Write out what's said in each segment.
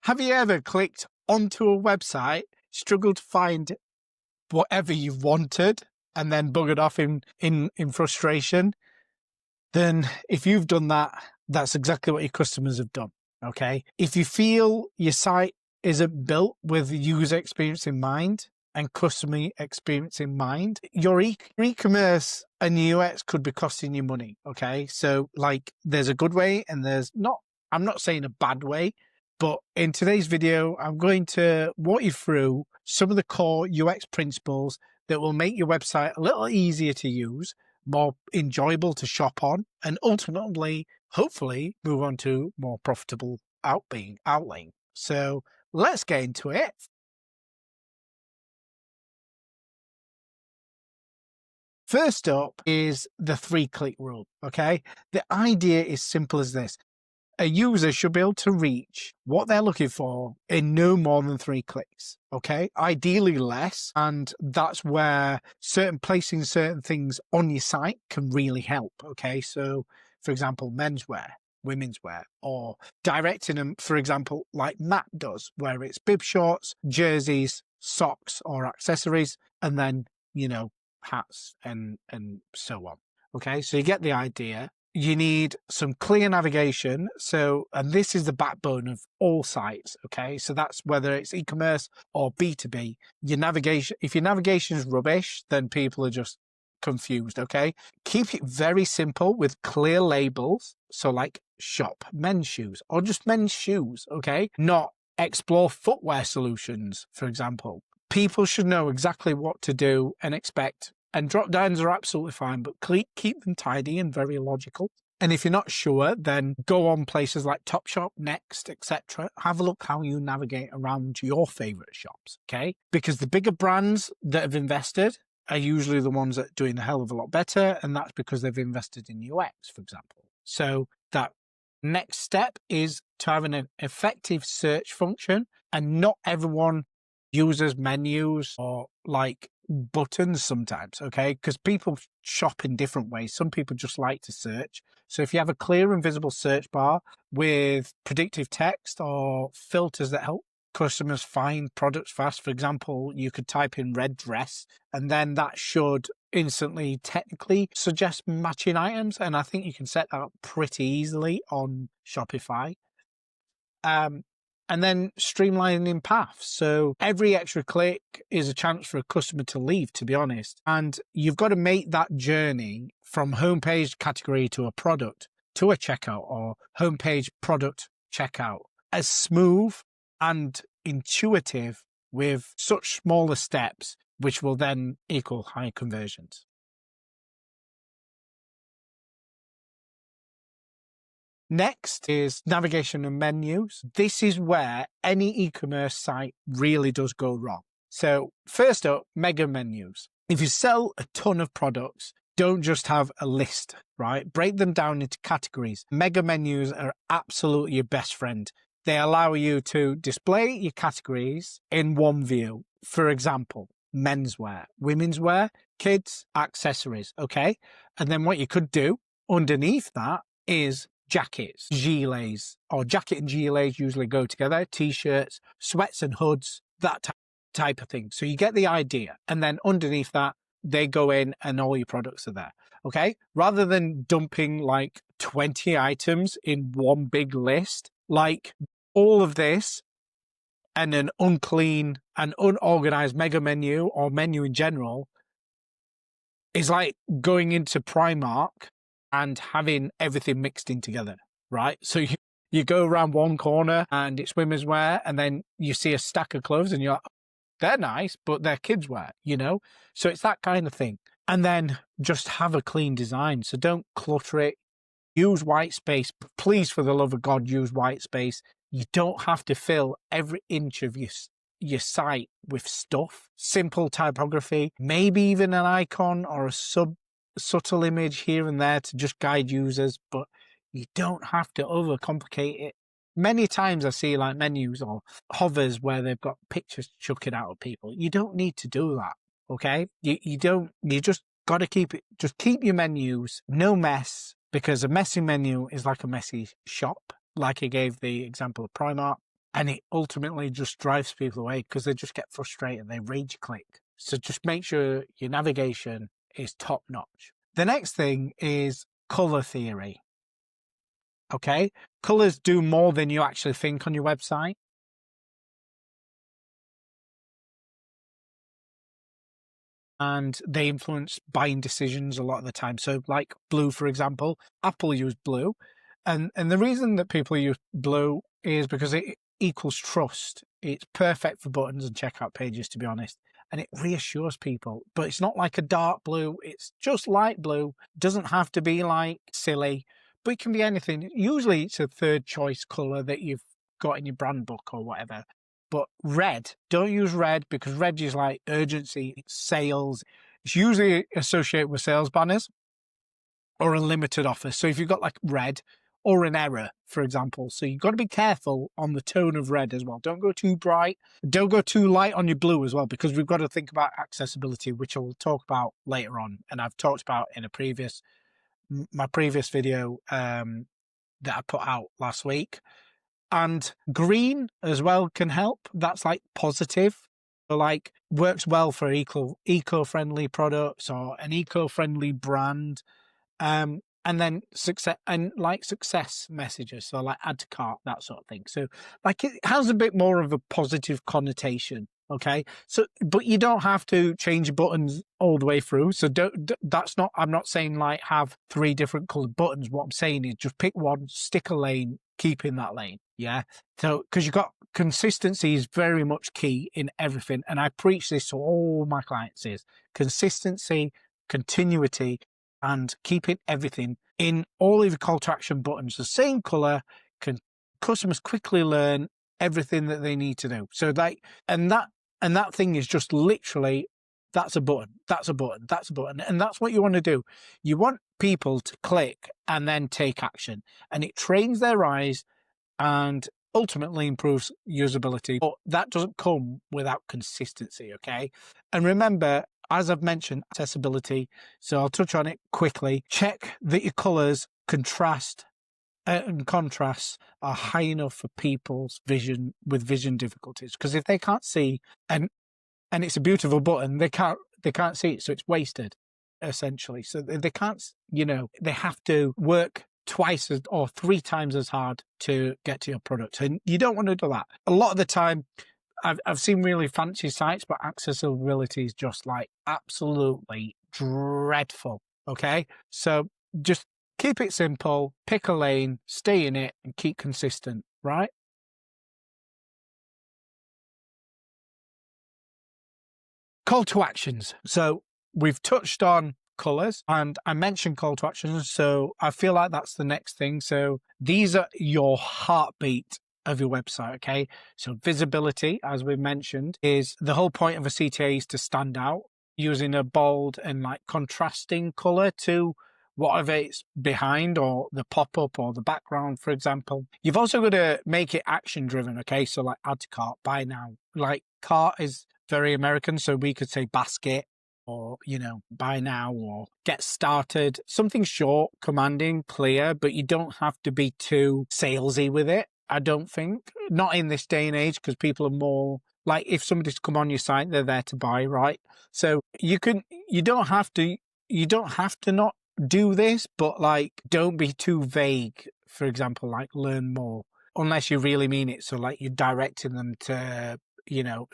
Have you ever clicked onto a website, struggled to find whatever you wanted, and then buggered off in frustration? Then if you've done that, that's exactly what your customers have done, okay? If you feel your site isn't built with user experience in mind and customer experience in mind, your e-commerce and UX could be costing you money, okay? So like there's a good way and I'm not saying a bad way, but in today's video, I'm going to walk you through some of the core UX principles that will make your website a little easier to use, more enjoyable to shop on, and ultimately, hopefully, move on to more profitable outlaying. So let's get into it. First up is the 3-click rule, okay? The idea is simple as this. A user should be able to reach what they're looking for in no more than 3 clicks, okay? Ideally less, and that's where placing certain things on your site can really help, okay? So, for example, menswear, womenswear, or directing them, for example, like Matt does, where it's bib shorts, jerseys, socks, or accessories, and then, hats and so on, okay? So you get the idea. You need some clear navigation. And this is the backbone of all sites, okay? So that's whether it's e-commerce or B2B. If your navigation is rubbish, then people are just confused, okay? Keep it very simple with clear labels. So like shop men's shoes or just men's shoes, okay? Not explore footwear solutions, for example. People should know exactly what to do and expect. And drop downs are absolutely fine, but keep them tidy and very logical. And if you're not sure, then go on places like Topshop, Next, etc. Have a look how you navigate around your favorite shops, okay? Because the bigger brands that have invested are usually the ones that are doing a hell of a lot better, and that's because they've invested in UX, for example. So that next step is to have an effective search function, and not everyone uses menus or like buttons sometimes, okay? Because people shop in different ways. Some people just like to search. So if you have a clear and visible search bar with predictive text or filters that help customers find products fast, for example, you could type in red dress and then that should instantly technically suggest matching items. And I think you can set that up pretty easily on Shopify. And then streamlining paths. So every extra click is a chance for a customer to leave, to be honest. And you've got to make that journey from homepage category to a product to a checkout or homepage product checkout as smooth and intuitive with such smaller steps, which will then equal high conversions. Next is navigation and menus. This is where any e-commerce site really does go wrong. So first up, mega menus. If you sell a ton of products, don't just have a list, right? Break them down into categories. Mega menus are absolutely your best friend. They allow you to display your categories in one view. For example, menswear, womenswear, kids, accessories, okay? And then what you could do underneath that is jackets, gilets, or jacket and gilets usually go together, t-shirts, sweats and hoods, that type of thing. So you get the idea. And then underneath that, they go in and all your products are there. Okay. Rather than dumping like 20 items in one big list, like all of this and an unclean and unorganized mega menu or menu in general is like going into Primark and having everything mixed in together, right? So you go around one corner and it's women's wear, and then you see a stack of clothes and you're like, they're nice, but they're kids wear, So it's that kind of thing. And then just have a clean design. So don't clutter it. Use white space. Please, for the love of God, use white space. You don't have to fill every inch of your site with stuff. Simple typography, maybe even an icon or a subtle image here and there to just guide users, but you don't have to overcomplicate it. Many times I see like menus or hovers where they've got pictures chucking out of people. You don't need to do that, okay? You just got to keep your menus, no mess, because a messy menu is like a messy shop. Like I gave the example of Primark. And it ultimately just drives people away because they just get frustrated. They rage click. So just make sure your navigation is top notch. The next thing is color theory. Okay. Colors do more than you actually think on your website. And they influence buying decisions a lot of the time. So like blue, for example, Apple use blue. And the reason that people use blue is because it equals trust. It's perfect for buttons and checkout pages, to be honest. And it reassures people. But it's not like a dark blue. It's just light blue. Doesn't have to be like silly, but it can be anything. Usually it's a third choice color that you've got in your brand book or whatever. But red, don't use red because red is like urgency, it's sales. It's usually associated with sales banners or a limited offer. So if you've got like red or an error, for example, so you've got to be careful on the tone of red as well. Don't go too bright. Don't go too light on your blue as well, because we've got to think about accessibility, which I'll talk about later on. And I've talked about in my previous video that I put out last week. And green as well can help. That's like positive. So like works well for eco-friendly products or an eco-friendly brand. And then success messages. So like add to cart, that sort of thing. So like it has a bit more of a positive connotation. Okay. So, but you don't have to change buttons all the way through. So I'm not saying like have 3 different colored buttons. What I'm saying is just pick one, stick a lane, keep in that lane. Yeah. So, because you've got consistency is very much key in everything. And I preach this to all my clients is consistency, continuity, and keeping everything in all of your call to action buttons the same color. Can customers quickly learn everything that they need to do? So and that thing is just literally, that's a button, that's a button, that's a button. And that's what you want to do. You want people to click and then take action, and it trains their eyes and ultimately improves usability. But that doesn't come without consistency, okay? And remember, as I've mentioned, accessibility, so I'll touch on it quickly. Check that your colors and contrasts are high enough for people's vision with vision difficulties. Because if they can't see, and it's a beautiful button, they can't see it, so it's wasted, essentially. So they can't, they have to work twice or 3 times as hard to get to your product, and you don't want to do that. A lot of the time, I've seen really fancy sites, but accessibility is just like absolutely dreadful. Okay, so just keep it simple, pick a lane, stay in it, and keep consistent. Right? Call to actions. So we've touched on colors and I mentioned call to actions. So I feel like that's the next thing. So these are your heartbeat of your website. Okay. So visibility, as we mentioned, is the whole point of a CTA is to stand out using a bold and like contrasting color to whatever it's behind, or the pop-up or the background, for example. You've also got to make it action driven. Okay. So like add to cart, buy now. Like cart is very American. So we could say basket, or, buy now, or get started. Something short, commanding, clear, but you don't have to be too salesy with it. I don't think. Not in this day and age, because people are more like, if somebody's come on your site, they're there to buy, right? So you don't have to not do this, but like, don't be too vague. For example, like learn more, unless you really mean it. So like you're directing them to,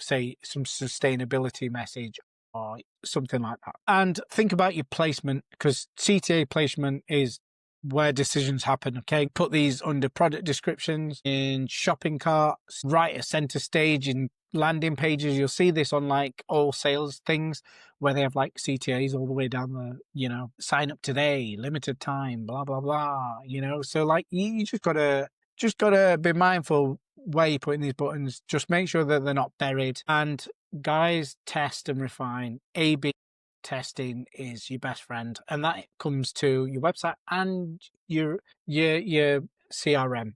say some sustainability message or something like that. And think about your placement, because CTA placement is where decisions happen. Okay. Put these under product descriptions, in shopping carts, right at center stage, in landing pages. You'll see this on like all sales things where they have like CTAs all the way down the, sign up today, limited time, blah, blah, blah, so like you just gotta be mindful where you're putting these buttons. Just make sure that they're not buried. And guys, test and refine. A/B testing is your best friend, and that comes to your website and your CRM.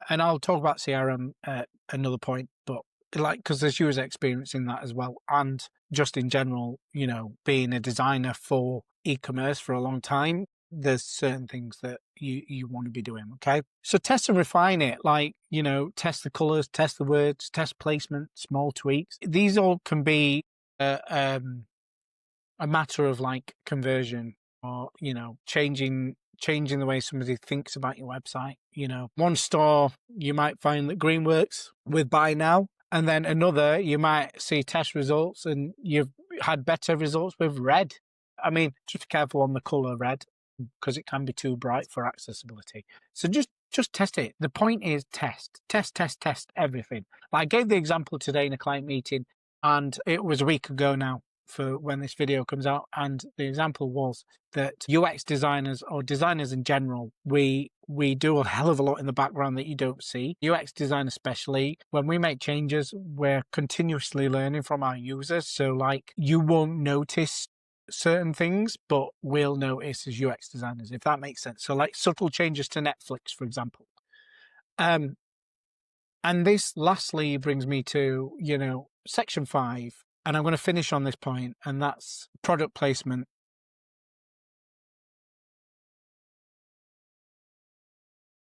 And I'll talk about CRM at another point, but like, because there's user experience in that as well, and just in general, being a designer for e-commerce for a long time, there's certain things that you want to be doing. Okay. So test and refine it. Like, you know, test the colors, test the words, test placement, small tweaks. These all can be a matter of like conversion, or, you know, changing the way somebody thinks about your website. You know, one store you might find that green works with buy now, and then another you might see test results and you've had better results with red. I mean, just be careful on the color red, because it can be too bright for accessibility. So just test it. The point is test everything. Like I gave the example today in a client meeting, and it was a week ago now for when this video comes out, and the example was that UX designers, or designers in general, we do a hell of a lot in the background that you don't see. UX design especially, when we make changes, we're continuously learning from our users. So like, you won't notice certain things, but we'll notice as UX designers, if that makes sense. So like subtle changes to Netflix, for example. And this lastly brings me to, you know, section 5, and I'm going to finish on this point, and that's product placement.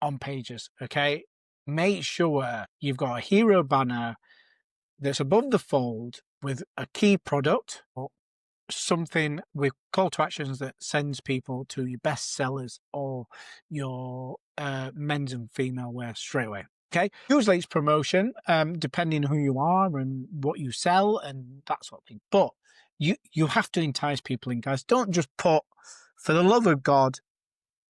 On pages, okay? Make sure you've got a hero banner that's above the fold with a key product, or something with call to actions that sends people to your best sellers or your men's and female wear straight away. Okay, usually it's promotion, depending on who you are and what you sell and that sort of thing. But you have to entice people in, guys. Don't just put, for the love of God,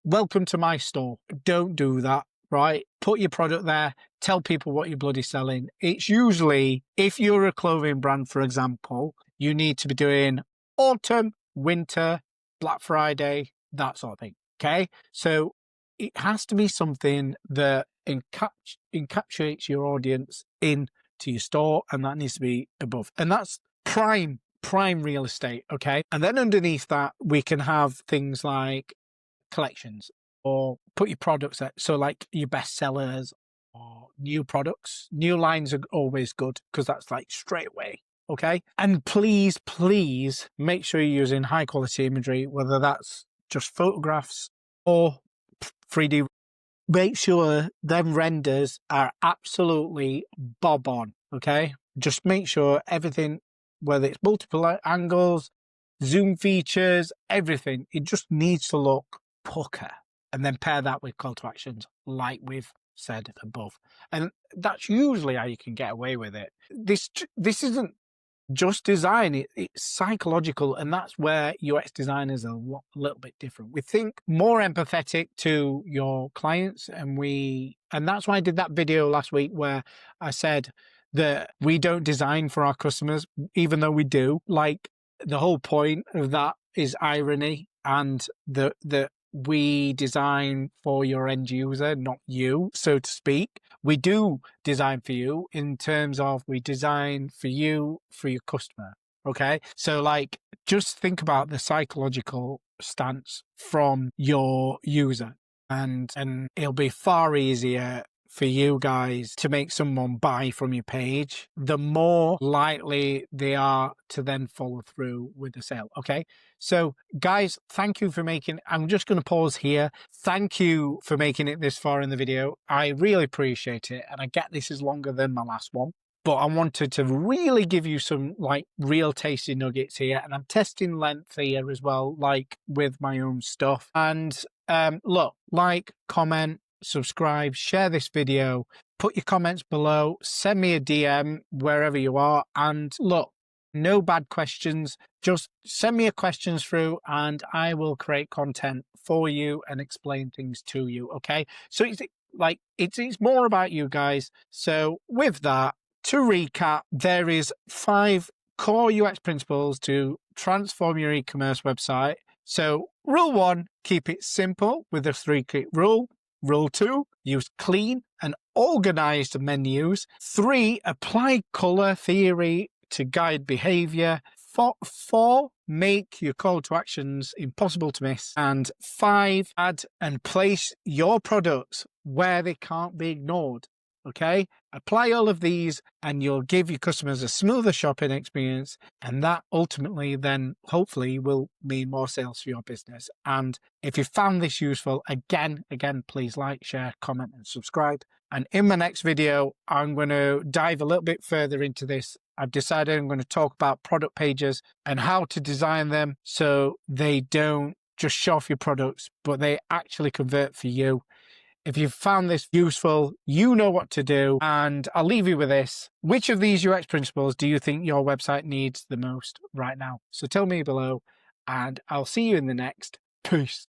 welcome to my store. Don't do that, right? Put your product there. Tell people what you're bloody selling. It's usually, if you're a clothing brand, for example, you need to be doing autumn, winter, Black Friday, that sort of thing. Okay, so it has to be something that encapsulates your audience into your store, and that needs to be above. And that's prime real estate. Okay, and then underneath that, we can have things like collections, or put your products there. So like your best sellers or new products. New lines are always good, because that's like straight away. Okay. And please make sure you're using high quality imagery, whether that's just photographs or 3D. Make sure them renders are absolutely bob on. Okay. Just make sure everything, whether it's multiple angles, zoom features, everything, it just needs to look pucker. And then pair that with call to actions, like we've said above. And that's usually how you can get away with it. This isn't just design, it's psychological, and that's where UX designers are a little bit different. We think more empathetic to your clients, and that's why I did that video last week where I said that we don't design for our customers, even though we do. Like, the whole point of that is irony, and that we design for your end user, not you, so to speak. We do design for you in terms of we design for you, for your customer. Okay. So like, just think about the psychological stance from your user, and it'll be far easier for you guys to make someone buy from your page, the more likely they are to then follow through with the sale. Okay. So guys, thank you for I'm just going to pause here. Thank you for making it this far in the video. I really appreciate it. And I get this is longer than my last one, but I wanted to really give you some like real tasty nuggets here. And I'm testing length here as well, like with my own stuff. And look, like, comment, subscribe, share this video, put your comments below, send me a DM wherever you are. And look, no bad questions, just send me your questions through and I will create content for you and explain things to you. Okay, so it's more about you guys. So with that, to recap, there is 5 core UX principles to transform your e-commerce website. So rule 1, keep it simple with the 3-click rule. Rule 2, use clean and organized menus. 3, apply color theory to guide behavior. 4, make your call to actions impossible to miss. And 5, add and place your products where they can't be ignored. Okay, apply all of these and you'll give your customers a smoother shopping experience, and that ultimately then hopefully will mean more sales for your business. And if you found this useful, again, please like, share, comment and subscribe. And in my next video, I'm going to dive a little bit further into this. I've decided I'm going to talk about product pages and how to design them so they don't just show off your products, but they actually convert for you. If you've found this useful, you know what to do. And I'll leave you with this. Which of these UX principles do you think your website needs the most right now? So tell me below, and I'll see you in the next. Peace.